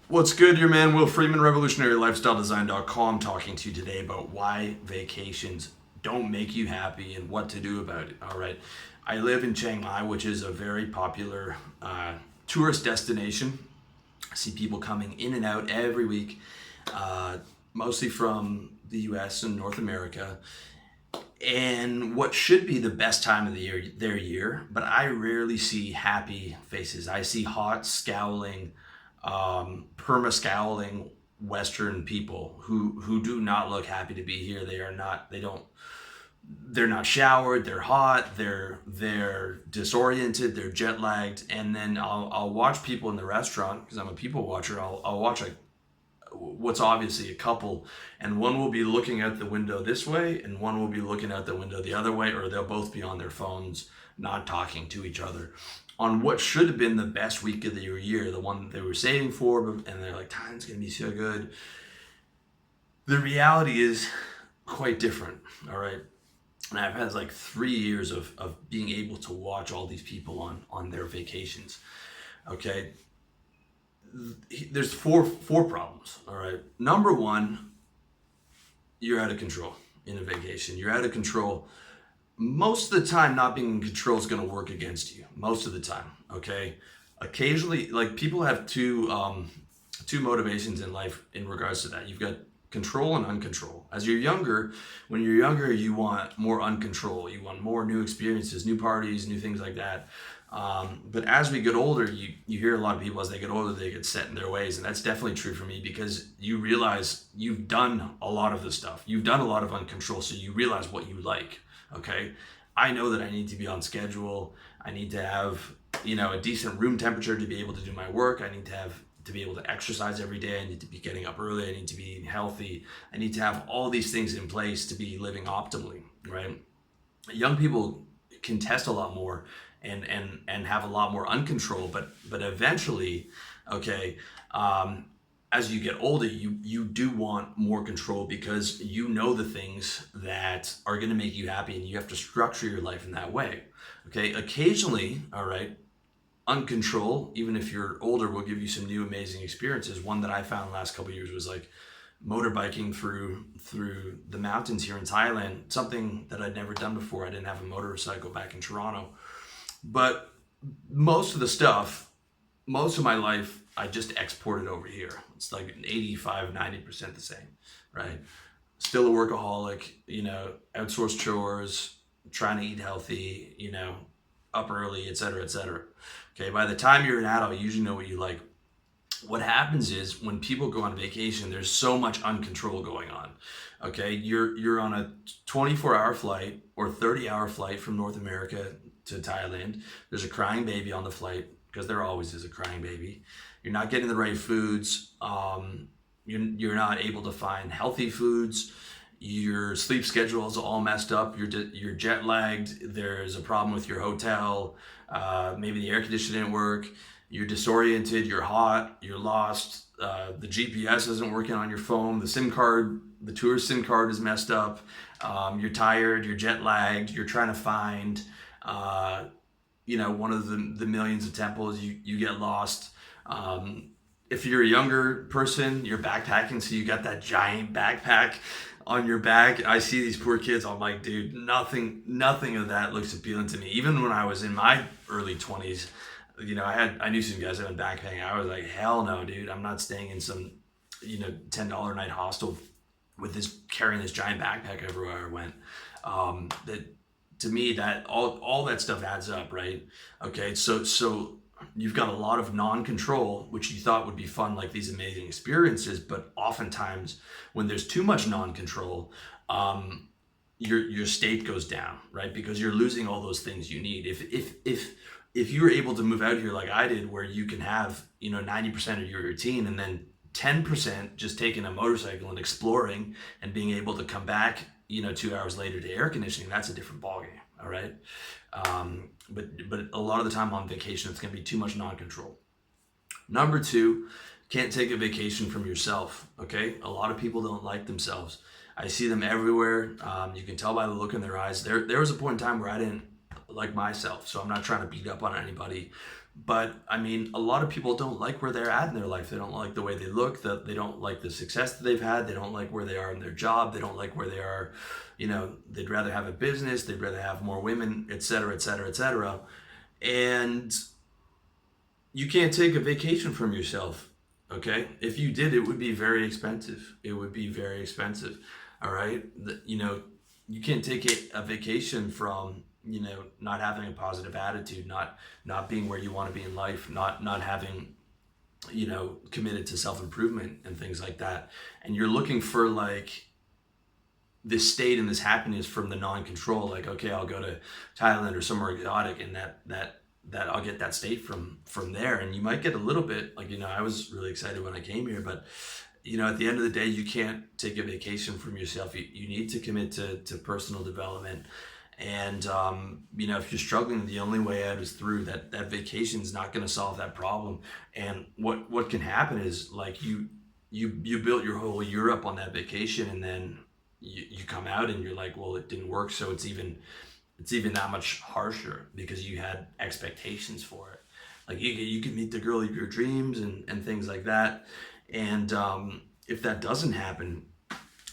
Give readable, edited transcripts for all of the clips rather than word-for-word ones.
What's good, your man Will Freeman, revolutionarylifestyledesign.com, talking to you today about why vacations don't make you happy and what to do about it. All right. I live in Chiang Mai, which is a very popular tourist destination. I see people coming in and out every week, mostly from the US and North America. And what should be the best time of the year, their year, but I rarely see happy faces. I see hot, scowling, perma scowling Western people who do not look happy to be here. They are not. They don't. They're not showered. They're hot. They're disoriented. They're jet lagged. And then I'll watch people in the restaurant because I'm a people watcher. I'll watch what's obviously a couple, and one will be looking out the window this way and one will be looking out the window the other way, or they'll both be on their phones not talking to each other on what should have been the best week of their year, the one that they were saving for, and they're like, time's gonna be so good. The reality is quite different. All right. And I've had like 3 years of being able to watch all these people on their vacations. Okay. There's four problems. All right. Number one, you're out of control in a vacation. You're out of control. Most of the time, not being in control is going to work against you. Most of the time. Okay. Occasionally, like, people have two motivations in life in regards to that. You've got control and uncontrol. When you're younger, you want more uncontrol. You want more new experiences, new parties, new things like that. But as we get older, you hear a lot of people, as they get older, they get set in their ways. And that's definitely true for me, because you realize you've done a lot of the stuff. You've done a lot of uncontrol, so you realize what you like. Okay. I know that I need to be on schedule. I need to have, a decent room temperature to be able to do my work. I need to be able to exercise every day. I need to be getting up early. I need to be healthy. I need to have all these things in place to be living optimally, right? Young people can test a lot more and have a lot more uncontrol, but eventually, okay, as you get older, you do want more control, because you know the things that are going to make you happy, and you have to structure your life in that way. Okay, occasionally, all right, uncontrol, even if you're older, will give you some new amazing experiences. One that I found the last couple of years was like motorbiking through the mountains here in Thailand, something that I'd never done before. I didn't have a motorcycle back in Toronto. But most of my life, I just exported over here. It's like 85-90% the same, right? Still a workaholic, outsource chores, trying to eat healthy, up early, et cetera, et cetera. Okay, by the time you're an adult, you usually know what you like. What happens is, when people go on vacation, there's so much uncontrol going on. Okay, you're on a 24-hour flight or 30-hour flight from North America to Thailand. There's a crying baby on the flight, because there always is a crying baby. You're not getting the right foods. You're not able to find healthy foods. Your sleep schedule is all messed up. You're jet lagged. There's a problem with your hotel. Maybe the air conditioning didn't work. You're disoriented. You're hot. You're lost. The GPS isn't working on your phone. The tourist SIM card is messed up. You're tired. You're jet lagged. You're trying to find, one of the millions of temples. You get lost. If you're a younger person, you're backpacking, so you got that giant backpack on your back. I see these poor kids. I'm like, dude, nothing of that looks appealing to me. Even when I was in my early 20s, I knew some guys that went backpacking. I was like, hell no, dude. I'm not staying in some, $10 a night hostel carrying this giant backpack everywhere I went. That, to me, that all that stuff adds up, right? Okay, so you've got a lot of non-control, which you thought would be fun, like these amazing experiences, but oftentimes when there's too much non-control, your state goes down, right? Because you're losing all those things you need. If you were able to move out here like I did, where you can have 90% of your routine, and then 10% just taking a motorcycle and exploring and being able to come back 2 hours later to air conditioning, that's a different ballgame. All right. But a lot of the time on vacation, it's going to be too much non-control. Number two, can't take a vacation from yourself. Okay. A lot of people don't like themselves. I see them everywhere. You can tell by the look in their eyes. There was a point in time where I didn't like myself. So I'm not trying to beat up on anybody, But I mean, a lot of people don't like where they're at in their life. They don't like the way they look, that they don't like the success that they've had. They don't like where they are in their job. They don't like where they are, they'd rather have a business, they'd rather have more women, et cetera, et cetera, et cetera. And you can't take a vacation from yourself. Okay. If you did, it would be very expensive. It would be very expensive. All right. You can't take a vacation from, not having a positive attitude, not being where you want to be in life, not having, committed to self-improvement and things like that. And you're looking for like this state and this happiness from the non-control, like, okay, I'll go to Thailand or somewhere exotic, and that I'll get that state from there. And you might get a little bit like, I was really excited when I came here, but at the end of the day, you can't take a vacation from yourself. You need to commit to personal development. And if you're struggling, the only way out is through. That vacation is not going to solve that problem. And what can happen is like you built your whole year up on that vacation, and then you come out and you're like, well, it didn't work. So it's even that much harsher because you had expectations for it. Like you can meet the girl of your dreams and things like that. And if that doesn't happen,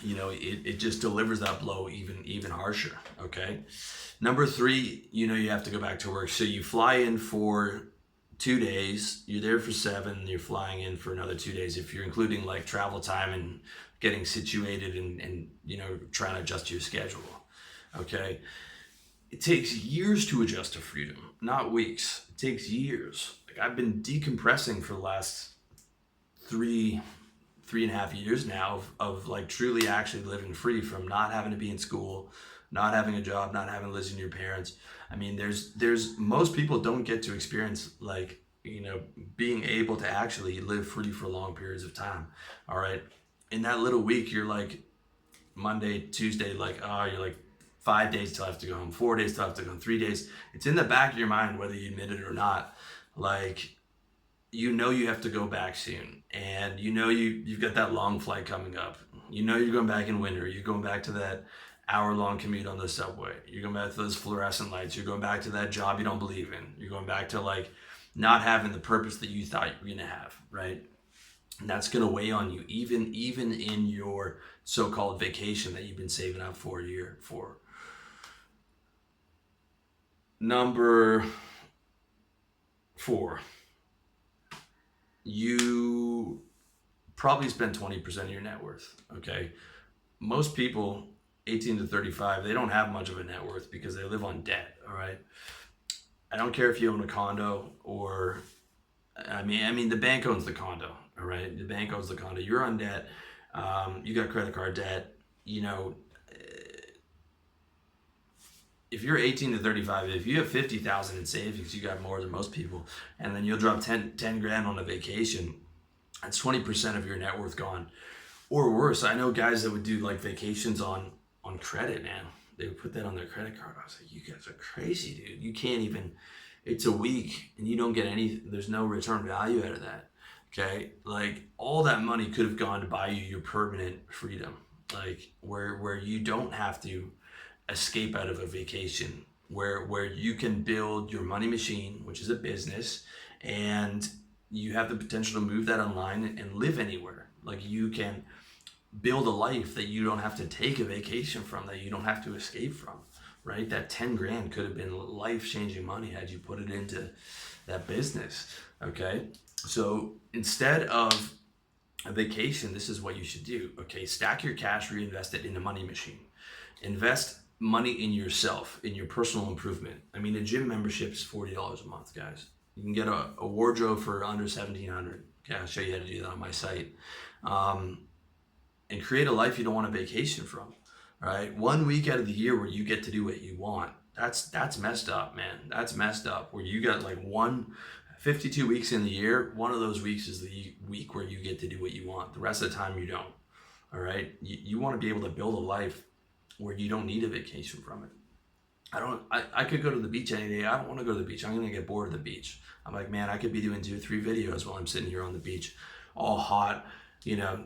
it just delivers that blow even harsher. Okay. Number 3, you have to go back to work. So you fly in for 2 days, you're there for 7, you're flying in for another 2 days. If you're including like travel time and getting situated and trying to adjust your schedule. Okay. It takes years to adjust to freedom, not weeks. It takes years. Like I've been decompressing for the last 3.5 years now of like truly actually living free from not having to be in school, not having a job, not having to listen to your parents. I mean, there's most people don't get to experience like, being able to actually live free for long periods of time. All right. In that little week, you're like Monday, Tuesday, like, oh, you're like 5 days till I have to go home, 4 days till I have to go home, 3 days. It's in the back of your mind, whether you admit it or not. Like, you have to go back soon, and you've got that long flight coming up. You're going back in winter. You're going back to that hour-long commute on the subway. You're going back to those fluorescent lights. You're going back to that job you don't believe in. You're going back to like not having the purpose that you thought you were going to have, right? And that's going to weigh on you, even in your so-called vacation that you've been saving up for a year for. Number 4, you probably spend 20% of your net worth. Okay. Most people 18 to 35, they don't have much of a net worth because they live on debt. All right. I don't care if you own a condo or, I mean, the bank owns the condo. All right. The bank owns the condo. You're on debt. You got credit card debt. If you're 18 to 35, if you have 50,000 in savings, you got more than most people, and then you'll drop 10 grand on a vacation, that's 20% of your net worth gone. Or worse, I know guys that would do like vacations on credit, man. They would put that on their credit card. I was like, you guys are crazy, dude. You can't even, it's a week and you don't get there's no return value out of that. Okay. Like all that money could have gone to buy you your permanent freedom. Like where you don't have to escape out of a vacation, where you can build your money machine, which is a business, and you have the potential to move that online and live anywhere. Like you can build a life that you don't have to take a vacation from, that you don't have to escape from, right? That 10 grand could have been life-changing money had you put it into that business. Okay. So instead of a vacation, this is what you should do. Okay. Stack your cash, reinvest it in a money machine. Invest money in yourself, in your personal improvement. I mean, a gym membership is $40 a month, guys. You can get a wardrobe for under $1,700. Okay, I'll show you how to do that on my site. And create a life you don't want a vacation from. All right, 1 week out of the year where you get to do what you want. That's messed up, man. That's messed up. Where you got like 52 weeks in the year. One of those weeks is the week where you get to do what you want. The rest of the time you don't. All right, you want to be able to build a life where you don't need a vacation from it. I could go to the beach any day. I don't want to go to the beach. I'm going to get bored of the beach. I'm like, man, I could be doing 2 or 3 videos while I'm sitting here on the beach, all hot,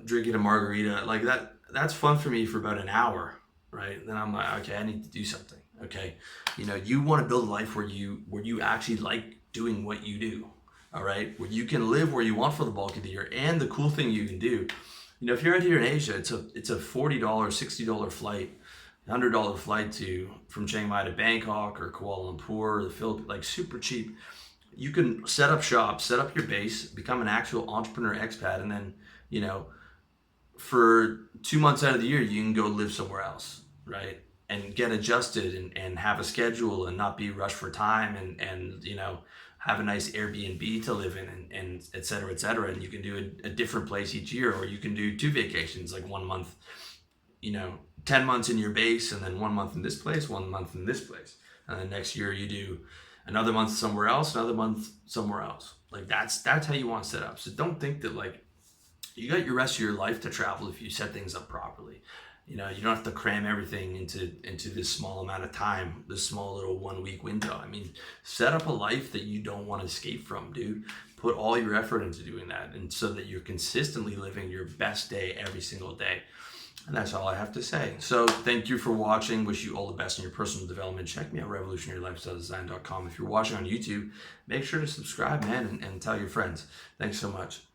drinking a margarita. Like that's fun for me for about an hour, right? Then I'm like, okay, I need to do something. Okay. You want to build a life where you actually like doing what you do. all right, where you can live where you want for the bulk of the year. And the cool thing you can do, if you're out here in Asia, it's a $40, $60 flight, $100 flight from Chiang Mai to Bangkok or Kuala Lumpur or the Philippines, like super cheap. You can set up shop, set up your base, become an actual entrepreneur expat, and then, for 2 months out of the year, you can go live somewhere else, right? And get adjusted and have a schedule and not be rushed for time and have a nice Airbnb to live in and et cetera, et cetera. And you can do a different place each year, or you can do 2 vacations, like 1 month, 10 months in your base and then 1 month in this place, 1 month in this place. And then next year you do another month somewhere else, another month somewhere else. Like that's how you want to set up. So don't think that like you got your rest of your life to travel if you set things up properly. You don't have to cram everything into this small amount of time, this small little 1 week window. I mean, set up a life that you don't want to escape from, dude. Put all your effort into doing that, and so that you're consistently living your best day every single day. And that's all I have to say. So thank you for watching. Wish you all the best in your personal development. Check me out, revolutionarylifestyledesign.com. If you're watching on YouTube, make sure to subscribe, man, and tell your friends. Thanks so much.